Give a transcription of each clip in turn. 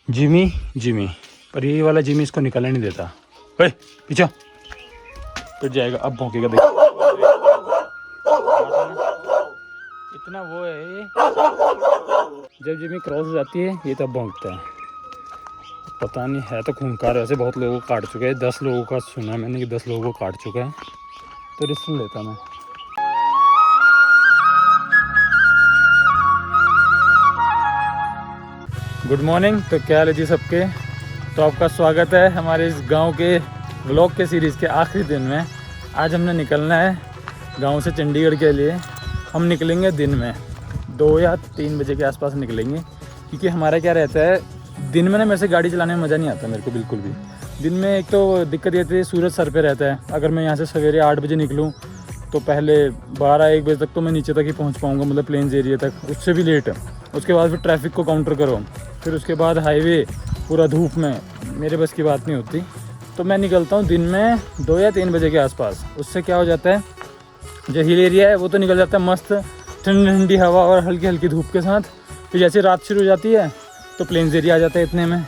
Jimmy Jimmy, पर ये वाला जिमी इसको निकलने नहीं देता। ओए पीछे पिट जाएगा, अब भौंकेगा देख। इतना वो है ये, जब जिमी क्रॉस हो जाती है ये तब भौंकता है। पता नहीं, है तो खूंखार। वैसे बहुत लोगों को काट चुका है, 10 लोगों का सुना मैंने कि 10 लोगों को काट चुका है, तो रिस्क लेता मैं। Good morning. तो क्या हाल है जी सबके। तो आपका स्वागत है हमारे इस गांव के व्लॉग के सीरीज़ के आखिरी दिन में। आज हमने निकलना है गांव से चंडीगढ़ के लिए। हम निकलेंगे दिन में 2 या 3 बजे के आसपास निकलेंगे, क्योंकि हमारा क्या रहता है, दिन में ना मेरे से गाड़ी चलाने में मज़ा नहीं आता मेरे को बिल्कुल भी। दिन में एक तो दिक्कत ये थी, सूरज सर पे रहता है। अगर मैं यहाँ से सवेरे 8 बजे निकलूँ तो पहले 12-1 बजे तक तो मैं नीचे तक ही पहुँच पाऊँगा, मतलब प्लेन्स एरिया तक, उससे भी लेट। उसके बाद फिर ट्रैफिक को काउंटर करो, फिर उसके बाद हाईवे पूरा धूप में, मेरे बस की बात नहीं होती। तो मैं निकलता हूँ दिन में 2 या 3 बजे के आसपास। उससे क्या हो जाता है, जो हिल एरिया है वो तो निकल जाता है मस्त ठंडी ठंडी हवा और हल्की हल्की धूप के साथ। फिर जैसे रात शुरू हो जाती है तो प्लेन्स एरिया आ जाता है इतने में।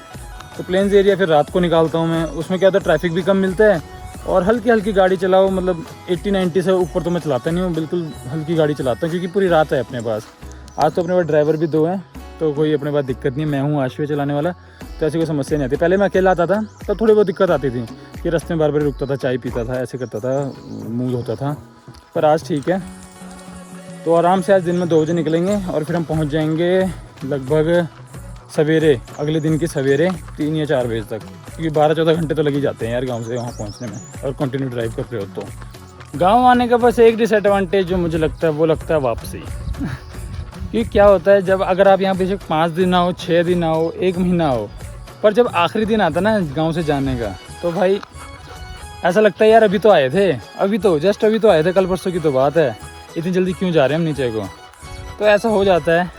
तो प्लेन्स एरिया फिर रात को निकालता हूँ मैं। उसमें क्या होता है, ट्रैफिक भी कम मिलता है और हल्की हल्की गाड़ी चलाओ, मतलब 80-90 से ऊपर तो मैं चलाता नहीं हूँ, बिल्कुल हल्की गाड़ी चलाता हूँ, क्योंकि पूरी रात है अपने पास। आज तो अपने पास ड्राइवर भी 2 हैं, तो कोई अपने पास दिक्कत नहीं है। मैं हूँ आशुए चलाने वाला, तो ऐसी कोई समस्या नहीं आती। पहले मैं अकेला आता था तो थोड़ी बहुत दिक्कत आती थी कि रास्ते में बार बार रुकता था, चाय पीता था, ऐसे करता था, मूड होता था। पर आज ठीक है। तो आराम से आज दिन में 2 बजे निकलेंगे और फिर हम पहुँच जाएंगे लगभग सवेरे, अगले दिन की सवेरे 3 या 4 बजे तक, क्योंकि 12-14 घंटे तो लग ही जाते हैं यार गाँव से वहाँ पहुँचने में, और कंटिन्यू ड्राइव करते हो। तो गाँव आने का बस एक डिसएडवांटेज जो मुझे लगता है वो लगता है वापसी। कि क्या होता है, जब अगर आप यहाँ पे 5 दिन आओ, 6 दिन आओ, 1 महीना आओ, पर जब आखिरी दिन आता ना गांव से जाने का, तो भाई ऐसा लगता है यार अभी तो आए थे, अभी तो जस्ट अभी तो आए थे, कल परसों की तो बात है, इतनी जल्दी क्यों जा रहे हैं हम नीचे को। तो ऐसा हो जाता है,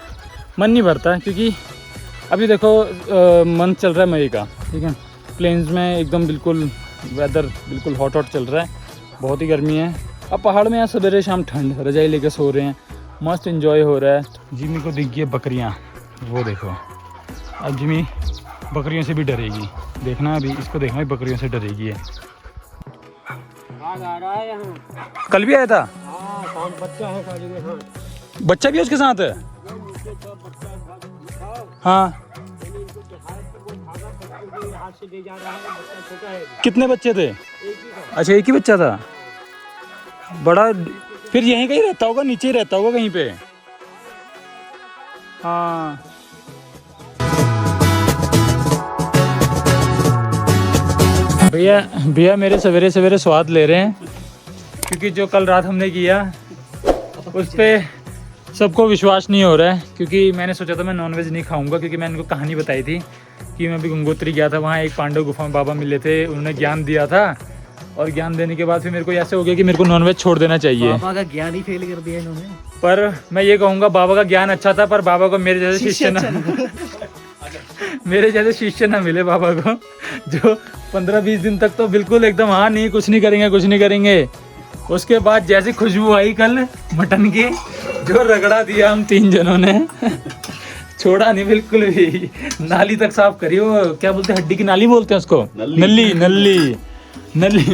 मन नहीं भरता। क्योंकि अभी देखो मंथ चल रहा है मई का, ठीक है, प्लेन्स में एकदम बिल्कुल वेदर बिल्कुल हॉट चल रहा है, बहुत ही गर्मी है। अब पहाड़ में यहाँ सवेरे शाम ठंड, रजाई लेके सो रहे हैं, मस्त एंजॉय हो रहा है। जिमी को दिख गई बकरियाँ, वो देखो। अब जिमी बकरियों से भी डरेगी, देखना अभी इसको, देखना बकरियों से डरेगी है। आ रहा है यहाँ। कल भी आया था। हाँ, बच्चा है गाड़ी के साथ। बच्चा भी है उसके साथ है। हाँ, कितने बच्चे थे? अच्छा, एक ही बच्चा था। बड़ा फिर यहीं कहीं रहता होगा, नीचे ही रहता होगा कहीं पे। हाँ, भैया मेरे सवेरे सवेरे स्वाद ले रहे हैं, क्योंकि जो कल रात हमने किया उस पर सबको विश्वास नहीं हो रहा है। क्योंकि मैंने सोचा था मैं नॉनवेज नहीं खाऊंगा, क्योंकि मैंने उनको कहानी बताई थी कि मैं अभी गंगोत्री गया था, वहाँ एक पांडव गुफा में बाबा मिले थे, उन्होंने ज्ञान दिया था, और ज्ञान देने के बाद फिर मेरे को ऐसे हो गया कि मेरे को नॉनवेज छोड़ देना चाहिए। बाबा का ज्ञान ही फेल कर दिया इन्होंने। पर मैं ये कहूँगा, बाबा का ज्ञान अच्छा था, पर बाबा को मेरे जैसे शिष्य ना मेरे जैसे शिष्य ना मिले बाबा को, जो 15-20 दिन तक तो बिल्कुल एकदम हाँ नहीं, कुछ नहीं करेंगे, कुछ नहीं करेंगे। उसके बाद जैसी खुशबू आई कल मटन की, जो रगड़ा दिया हम 3 जनों ने, छोड़ा नहीं बिल्कुल भी। नाली तक साफ करी, वो क्या बोलते हैं, हड्डी की नाली बोलते हैं उसको, नली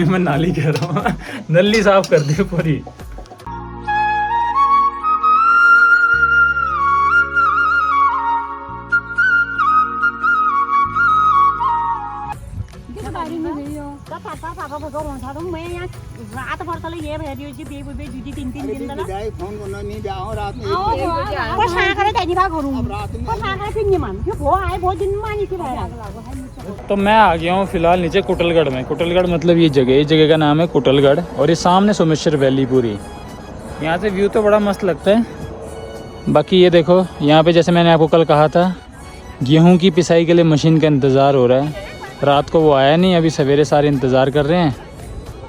मैं नाली कह रहा हूँ, नली साफ कर दी पूरी। रात भर तले ये भेजियो जी बे 2-3 दिन तले फोन करना नहीं जाओ रात में को साखरे त्यानी बा करू को साखरे फिर मान यो भो आए बहुत दिन मानी थी भाई। तो मैं आ गया हूँ फिलहाल नीचे कुटलगढ़ में। कुटलगढ़ मतलब ये जगह का नाम है कुटलगढ़, और ये सामने सोमेश्वर वैली पूरी। यहाँ से व्यू तो बड़ा मस्त लगता है। बाकी ये देखो, यहाँ पे जैसे मैंने आपको कल कहा था, गेहूँ की पिसाई के लिए मशीन का इंतज़ार हो रहा है। रात को वो आया नहीं, अभी सवेरे सारे इंतज़ार कर रहे हैं।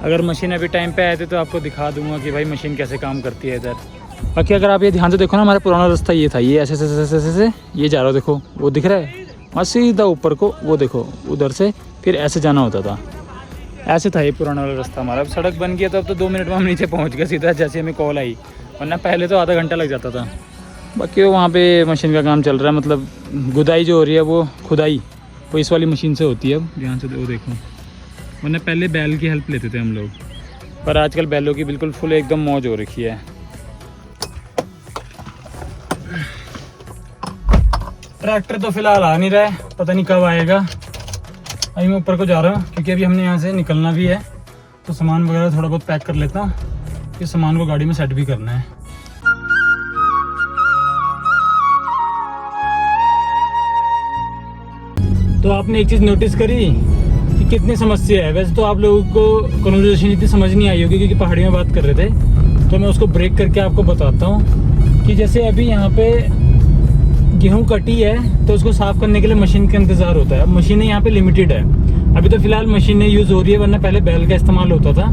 अगर मशीन अभी टाइम पे आए थे तो आपको दिखा दूंगा कि भाई मशीन कैसे काम करती है इधर। बाकी अगर आप ये ध्यान से देखो ना, हमारा पुराना रास्ता ये था, ये ऐसे ये जा रहा हो, देखो वो दिख रहा है वहाँ सीधा ऊपर को, वो देखो उधर से फिर ऐसे जाना होता था। ऐसे था ये पुराना वाला रास्ता हमारा। अब सड़क बन गया तो अब तो 2 मिनट में हम नीचे पहुँच गए सीधा, जैसे हमें कॉल आई, वरना पहले तो आधा घंटा लग जाता था। बाकी वहाँ पे मशीन का काम चल रहा है, मतलब गुदाई जो हो रही है वो खुदाई वो इस वाली मशीन से होती है अब, ध्यान से वो देखो। वरना पहले बैल की हेल्प लेते थे हम लोग, पर आजकल बैलों की बिल्कुल फुल एकदम मौज हो रखी है। ट्रैक्टर तो फिलहाल आ नहीं रहा है, पता नहीं कब आएगा। अभी मैं ऊपर को जा रहा हूँ क्योंकि अभी हमने यहाँ से निकलना भी है, तो सामान वगैरह थोड़ा बहुत पैक कर लेता हूँ, फिर सामान को गाड़ी में सेट भी करना है। तो आपने एक चीज़ नोटिस करी कि कितनी समस्या है। वैसे तो आप लोगों को कन्वर्सेशन इतनी समझ नहीं आई होगी क्योंकि पहाड़ी में बात कर रहे थे, तो मैं उसको ब्रेक करके आपको बताता हूँ कि जैसे अभी यहाँ पे गेहूँ कटी है तो उसको साफ़ करने के लिए मशीन का इंतज़ार होता है। अब मशीनें यहाँ पे लिमिटेड है, अभी तो फ़िलहाल मशीनें यूज़ हो रही है, वरना पहले बैल का इस्तेमाल होता था।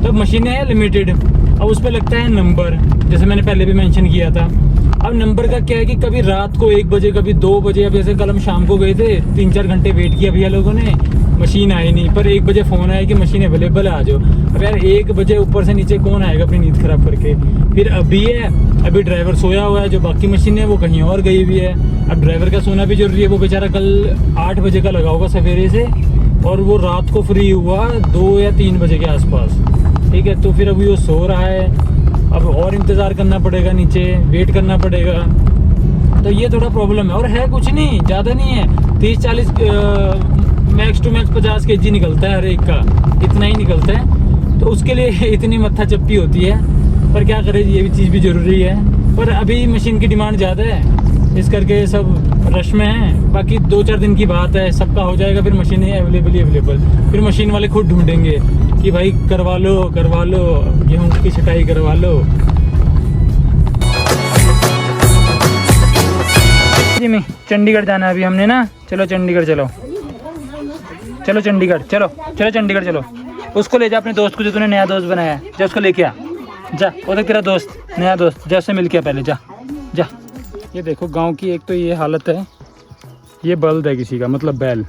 तो मशीनें हैं लिमिटेड, अब उस पर लगता है नंबर, जैसे मैंने पहले भी मेंशन किया था। अब नंबर का क्या है कि कभी रात को 1 बजे, कभी 2 बजे, अब जैसे कल हम शाम को गए थे, 3-4 घंटे वेट किया भैया लोगों ने, मशीन आई नहीं, पर 1 बजे फ़ोन आया कि मशीन अवेलेबल है, आ जाओ। अब यार 1 बजे ऊपर से नीचे कौन आएगा अपनी नींद ख़राब करके। फिर अभी है, अभी ड्राइवर सोया हुआ है, जो बाकी मशीन है वो कहीं और गई हुई है। अब ड्राइवर का सोना भी जरूरी है, वो बेचारा कल 8 बजे का लगा होगा सवेरे से, और वो रात को फ्री हुआ 2 या 3 बजे के आसपास, ठीक है। तो फिर अभी वो सो रहा है, अब और इंतज़ार करना पड़ेगा, नीचे वेट करना पड़ेगा, तो ये थोड़ा प्रॉब्लम है। और है कुछ नहीं, ज़्यादा नहीं है, 30-40 मैक्स टू मैक्स 50 kg निकलता है हर एक का, इतना ही निकलता है। तो उसके लिए इतनी मत्था चप्पी होती है, पर क्या करें, ये भी चीज़ भी ज़रूरी है। पर अभी मशीन की डिमांड ज़्यादा है, इस करके सब रश में है। बाकी 2-4 दिन की बात है, सबका हो जाएगा, फिर मशीनें अवेलेबल। फिर मशीन वाले खुद ढूंढेंगे कि भाई करवा लो गेहूँ की छटाई करवा लो। जी मैं चंडीगढ़ जाना है अभी हमने ना, चलो चंडीगढ़ चलो चंडीगढ़ चंडीगढ़ चलो। उसको ले जा अपने दोस्त को, जो तूने नया दोस्त बनाया है, जा उसको लेके आ, जा। वो देख तेरा दोस्त, नया दोस्त, जा उससे मिल के पहले, जा। ये देखो गांव की एक तो ये हालत है, ये बल्द है किसी का, मतलब बैल।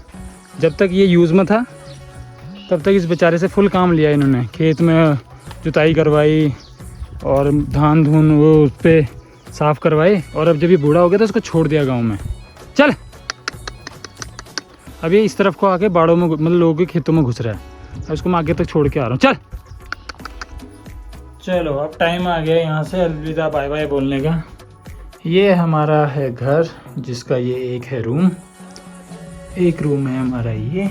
जब तक ये यूज़ में था तब तक इस बेचारे से फुल काम लिया इन्होंने, खेत में जुताई करवाई और धान धून वो उस पर साफ़ करवाए, और अब जब ये बूढ़ा हो गया तो उसको छोड़ दिया गांव में। चल अब ये इस तरफ को आके बाड़ों में, मतलब लोगों के खेतों में घुस रहा है, अब उसको मैं आगे तक छोड़ के आ रहा हूँ। चलो अब टाइम आ गया यहाँ से अलविदा बाय बाय बोलने का। ये हमारा है घर, जिसका ये एक है रूम, एक रूम है हमारा ये,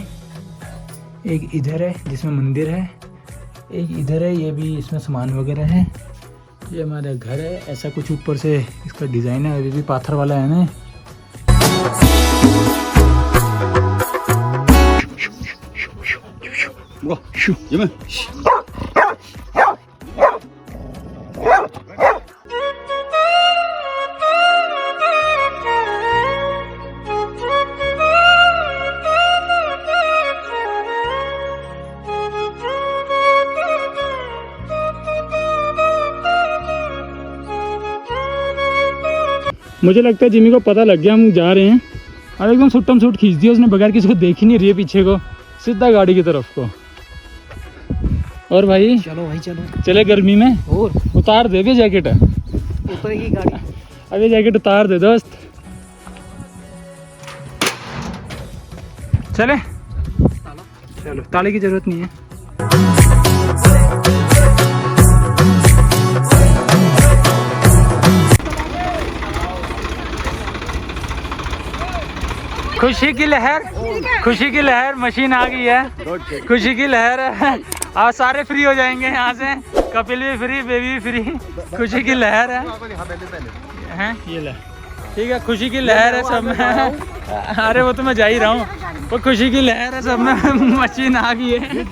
एक इधर है जिसमें मंदिर है, एक इधर है, ये भी इसमें सामान वगैरह है। ये हमारा घर है, ऐसा कुछ ऊपर से इसका डिज़ाइन है, अभी भी पाथर वाला है ना। मुझे लगता है जिमी को पता लग गया हम जा रहे हैं, और एकदम सुट्टम सूट खींच दिया उसने, बगैर किसी को देख ही नहीं रही है पीछे को, सीधा गाड़ी की तरफ को। और भाई चलो भाई चलो, चले गर्मी में, और उतार दे भी जैकेट, उतरेगी गाड़ी, अभी जैकेट उतार दे दोस्त। चले चलो, ताले की जरूरत नहीं है। खुशी की लहर, मशीन आ गई है, खुशी की लहर है। आज सारे फ्री हो जाएंगे यहाँ से, कपिल भी फ्री, बेबी भी फ्री, खुशी की लहर है। हैं ये ले, ठीक है, खुशी की लहर है सब में। अरे वो तो मैं जा ही रहा हूँ, वो खुशी की लहर है सब में। मशीन आ गई है,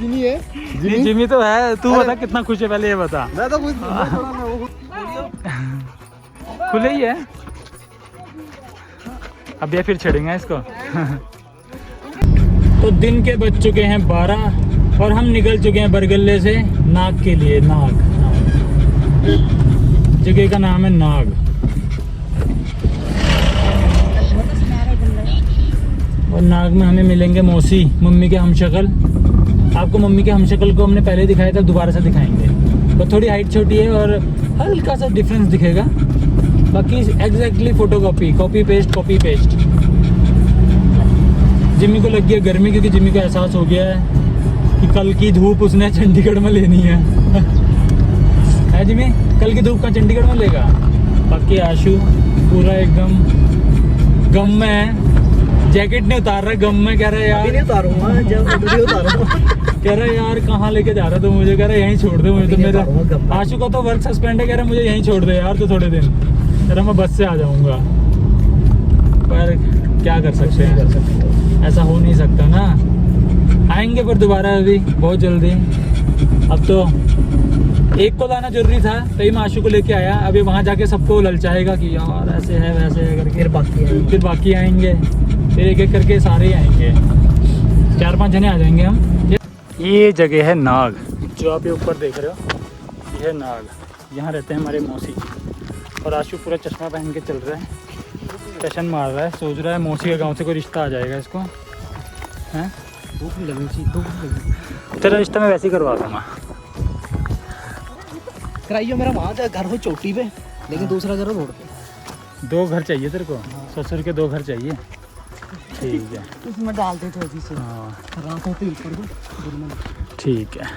जिमी तो है। तू बता कितना खुश है पहले ये बता। मैं तो खुले ही है, अब ये फिर छेड़ेंगे इसको। तो दिन के बज चुके हैं 12 और हम निकल चुके हैं बरगल्ले से नाग के लिए। नाग जगह का नाम है नाग। और नाग में हमें मिलेंगे मौसी, मम्मी के हमशक्ल। आपको मम्मी के हमशक्ल को हमने पहले दिखाया था, दोबारा से दिखाएंगे। तो थोड़ी हाइट छोटी है और हल्का सा डिफरेंस दिखेगा, बाकी exactly photo copy paste. Jimmy को लग गया गर्मी, क्योंकि जिम्मी को एहसास हो गया है कि कल की धूप उसने चंडीगढ़ में लेनी है। है जिम्मी, कल की धूप का चंडीगढ़ में लेगा। बाकी आशु पूरा एकदम गम में है, जैकेट नहीं उतार रहा, गम में। कह रहा है यार नहीं उतारूंगा, जब वीडियो उतारूंगा। कह रहा है यार कहाँ लेके जा रहा तो मुझे, कह रहा है यहीं छोड़ दे मुझे तो। मेरा आशु का तो वर्क सस्पेंड है, कह रहा है मुझे यहीं छोड़ दे यार तो थोड़े दिन। कह रहा मैं बस से आ जाऊंगा, पर क्या कर सकते हैं, ऐसा हो नहीं सकता ना। आएंगे पर दोबारा अभी बहुत जल्दी। अब तो एक को लाना जरूरी था, तभी मैं आशु को लेके आया। अभी वहाँ जाके सबको ललचाएगा कि यार ऐसे है वैसे है करके, फिर बाकी आएंगे, फिर एक एक करके सारे ही आएंगे, 4-5 जने आ जाएंगे हम। ये जगह है नाग, जो आप ये ऊपर देख रहे हो, ये है नाग। यहाँ रहते हैं हमारे मौसी, और आशु पूरा चश्मा पहन के चल रहा है, टशन मार रहा है, सोच रहा है मौसी के गांव से कोई रिश्ता आ जाएगा इसको। हैं धूप नहीं लगनी चाहिए, धूप नहीं लगनी। तेरा रिश्ता मैं वैसे ही करवा दूँगा। कराइयो, मेरा वहाँ का घर हो चोटी पे, लेकिन दूसरा घर हो रोड पे। 2 घर चाहिए तेरे को? ससुर के 2 घर चाहिए? ठीक है, उसमें डालते थे अभी से। हाँ रात होते ही ऊपर को, ठीक है।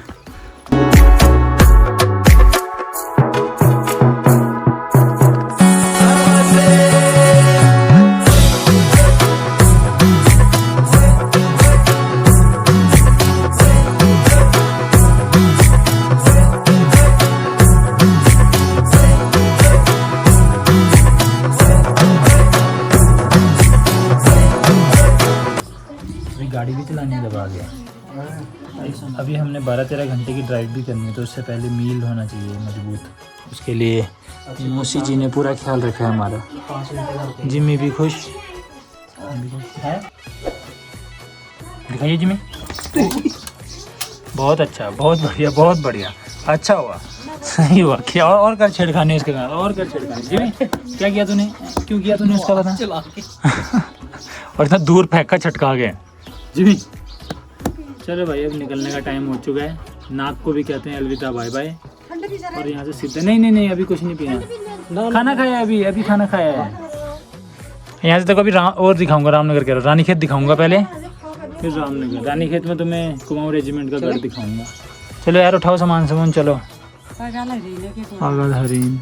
गाड़ी भी चलाने दबा गया। अभी हमने 12-13 घंटे की ड्राइव भी करनी है, तो उससे पहले मील होना चाहिए मजबूत। उसके लिए मौसी जी ने पूरा ख्याल रखा है हमारा। जिम्मी भी खुश है, दिखाइए जिम्मी। बहुत अच्छा, बहुत बढ़िया, बहुत बढ़िया, अच्छा हुआ, सही हुआ। क्या और कर छेड़खानी उसके साथ, और कर छेड़खानी। जिम्मी क्या किया तूने, क्यों किया तूने उसका बता। चला के और इतना दूर फेंक का छटका गया जी। चलो भाई, अब निकलने का टाइम हो चुका है। नाक को भी कहते हैं अलविदा, बाय बाय। और यहाँ से सीधे नहीं अभी कुछ नहीं पीना, खाना खाया है, अभी खाना खाया है। यहाँ से तो कभी और दिखाऊंगा, रामनगर के रानीखेत दिखाऊंगा पहले, फिर रामनगर। रानीखेत में तुम्हें कुमाऊं रेजिमेंट का गढ़ दिखाऊंगा। चलो यार, उठाओ सामान, चलो पागल हरीन,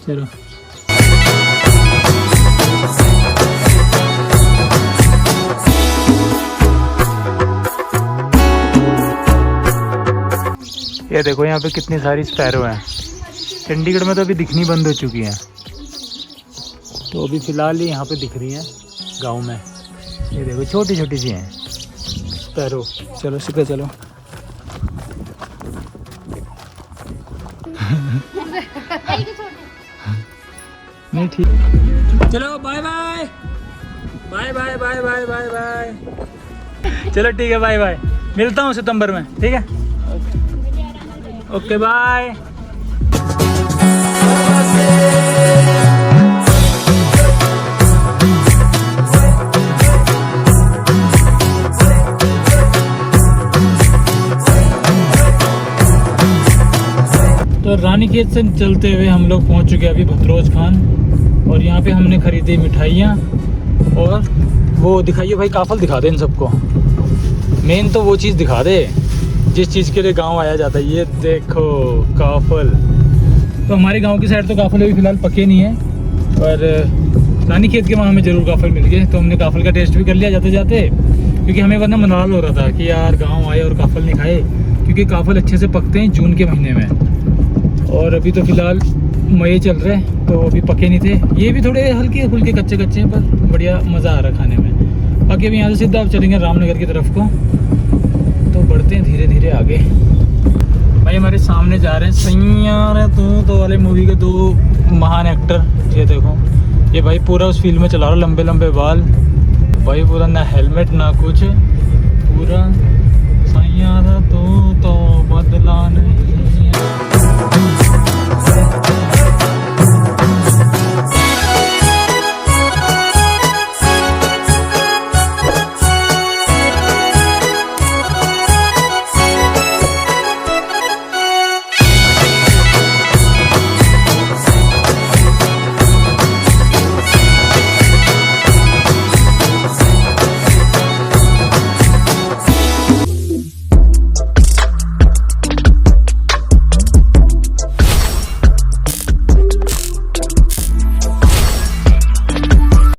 चलो। ये देखो यहाँ पे कितनी सारी स्पैरो हैं। चंडीगढ़ में तो अभी दिखनी बंद हो चुकी हैं, तो अभी फ़िलहाल ही यहाँ पे दिख रही हैं गांव में। ये देखो छोटी छोटी सी हैं स्पैरो। चलो सीधे चलो। नहीं ठीक, चलो bye bye bye bye bye bye bye bye. चलो ठीक है, बाय बाय, मिलता हूँ सितंबर में, ठीक है, ओके बाय। तो रानीखेत से चलते हुए हम लोग पहुंच चुके हैं अभी भतरोज खान, और यहाँ पे हमने खरीदी मिठाइयाँ। और वो दिखाइए भाई, काफल दिखा दे इन सबको, मेन तो वो चीज़ दिखा दे जिस चीज़ के लिए गांव आया जाता है। ये देखो काफल। तो हमारे गांव की साइड तो काफल अभी फ़िलहाल पके नहीं है, और रानीखेत के वहाँ हमें ज़रूर काफल मिल गए, तो हमने काफल का टेस्ट भी कर लिया जाते जाते, क्योंकि हमें वरना मनाल हो रहा था कि यार गांव आए और काफल नहीं खाए, क्योंकि काफल अच्छे से पकते हैं जून के महीने में, और अभी तो फ़िलहाल मई चल रहे हैं, तो अभी पके नहीं थे। ये भी थोड़े हल्के फुल्के कच्चे हैं, पर बढ़िया मज़ा आ रहा खाने में। बाकी अभी यहाँ से सीधा आप चलेंगे रामनगर की तरफ को, तो बढ़ते हैं धीरे धीरे आगे। भाई हमारे सामने जा रहे हैं सैयारा तो वाले मूवी के 2 महान एक्टर। ये देखो, ये भाई पूरा उस फील्ड में चला रहा, लंबे लंबे बाल भाई, पूरा ना हेलमेट ना कुछ, पूरा सैयारा तो बदला नहीं।